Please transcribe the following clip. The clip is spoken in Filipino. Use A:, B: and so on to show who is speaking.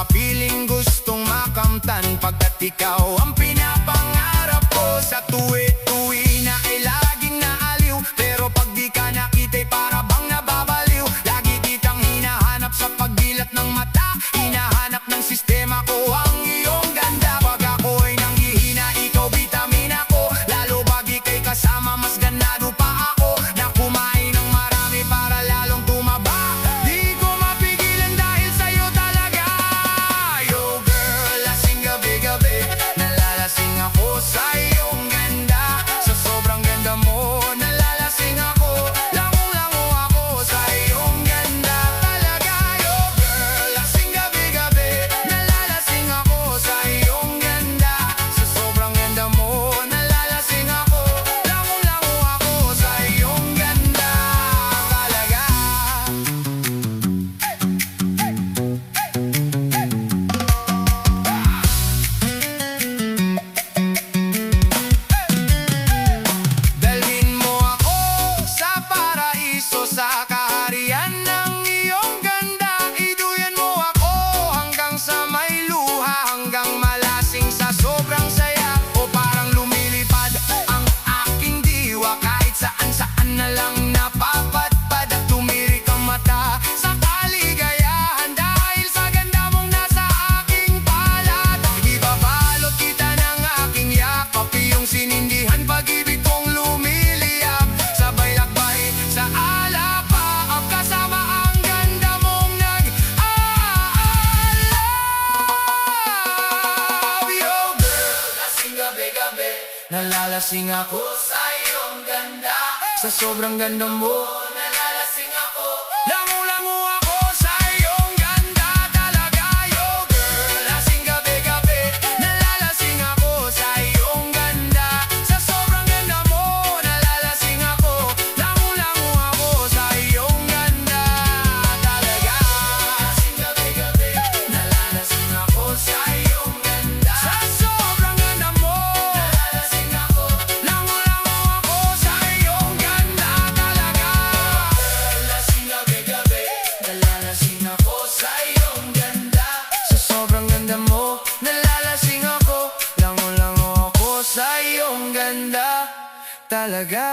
A: mapiling gustong makamtan, pagkat ikaw ang pinapangarap ko. Sa tuwi-tuwi na ay laging naaliw, pero pag di ka nakita'y para bang nababaliw. Lagi kitang hinahanap sa pagdilat ng mata, hinahanap ng sistema ko ang iyong ganda. Pag ako'y nanghihina, ikaw bitamina ko, lalo pag ika'y kasama mas ganado pa ako, na kumain ng marami para lalong tumaba. Di ko mapigilan dahil sa'yo talaga. Yo girl, lasing gabi-gabi, nalalasing ako sa iyong ganda. Sa sobrang ganda mo, nalalasing ako, lango-lango ako sa iyong ganda talaga. Yo girl, lasing gabi-gabi, nalalasing ako sa iyong ganda. Sa sobrang ganda mo, nalalasing ako, lango-lango ako sa iyong ganda talaga. Dalhin mo ako sa paraiso, sa kaharian ng iyong ganda. Iduyan mo ako hanggang sa may luha, hanggang malasing sa sobrang saya. O parang lumilipad ang aking diwa, kahit saan-saan na lang napapadpad. At tumirik ang mata sa kaligayahan, dahil sa ganda mong nasa aking palad. Ibabalot kita ng aking yakap, iyong sinindihan pag-ibig kong lumiliyap. Sabay lakbay sa alapaap, kasama ang ganda mong nag-aalab. Yo girl, lasing gabi-gabi, nalalasing ako sa iyong ganda. Sa sobrang ganda mo, nalalasing ako, lango-lango ako sa iyong ganda talaga. Yo girl, lasing gabi-gabi, nalalasing ako sa iyong ganda. Sa sobrang ganda mo, nalalasing ako, lango-lango ako sa iyong ganda talaga. Lasing gabi-gabi, nalalasing ako sa iyong ganda. Sa sobrang ganda mo, nalalasing ako, lango-lango ako sa iyong ganda talaga. Lasing gabi-gabi, nalalasing ako sa iyong ganda. Sa sobrang ganda mo, nalalasing ako, lango-lango ako sa iyong ganda talaga.